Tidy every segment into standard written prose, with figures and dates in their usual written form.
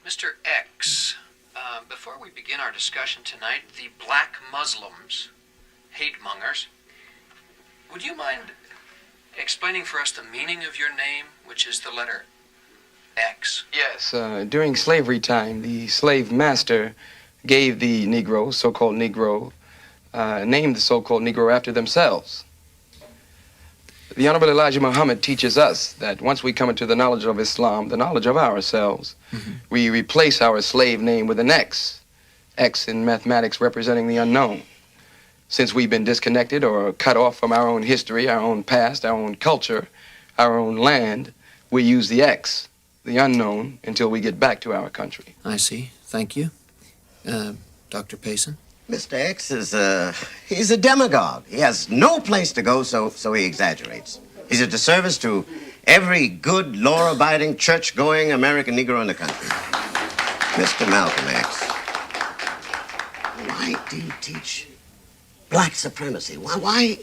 Mr. X, before we begin our discussion tonight, the black Muslims, hate-mongers, would you mind explaining for us the meaning of your name, which is the letter X? Yes, during slavery time, the slave master gave the Negro, so-called Negro, named the so-called Negro after themselves. The Honorable Elijah Muhammad teaches us that once we come into the knowledge of Islam, the knowledge of ourselves, we replace our slave name with an X. X in mathematics representing the unknown. Since we've been disconnected or cut off from our own history, our own past, our own culture, our own land, we use the X, the unknown, until we get back to our country. I see. Thank you. Dr. Payson? Mr. X is he's a demagogue. He has no place to go, so he exaggerates. He's a disservice to every good, law-abiding, church-going American Negro in the country. Mr. Malcolm X, why do you teach black supremacy? Why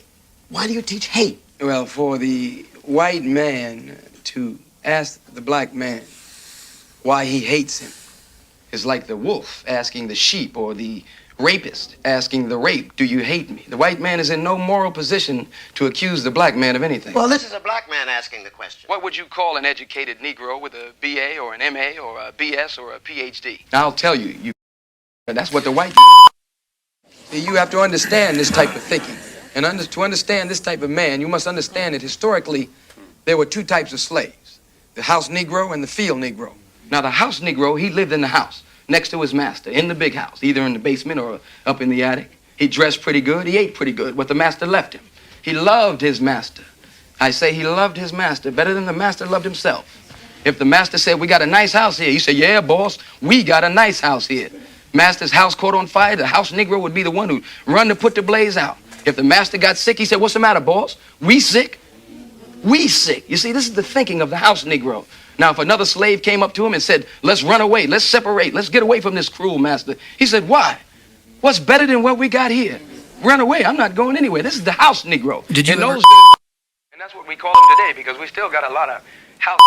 do you teach hate? Well, for the white man to ask the black man why he hates him is like the wolf asking the sheep or the rapist asking the rape, do you hate me? The white man is in no moral position to accuse the black man of anything. Well, this is a black man asking the question. What would you call an educated Negro with a BA or an MA or a BS or a PhD? I'll tell you, that's what the white You have to understand this type of thinking. And to understand this type of man, you must understand that historically there were two types of slaves, the house Negro and the field Negro. Now, the house Negro, he lived in the house next to his master, in the big house, either in the basement or up in the attic. He dressed pretty good. He ate pretty good, what the master left him. He loved his master. I say he loved his master better than the master loved himself. If the master said, we got a nice house here, he said, yeah, boss, we got a nice house here. Master's house caught on fire, the house Negro would be the one who'd run to put the blaze out. If the master got sick, he said, what's the matter, boss? We sick? We sick. You see, this is the thinking of the house Negro. Now, if another slave came up to him and said, let's run away, let's separate, let's get away from this cruel master, he said, why? What's better than what we got here? Run away, I'm not going anywhere. This is the house Negro. Did you ever... And that's what we call them today, because we still got a lot of house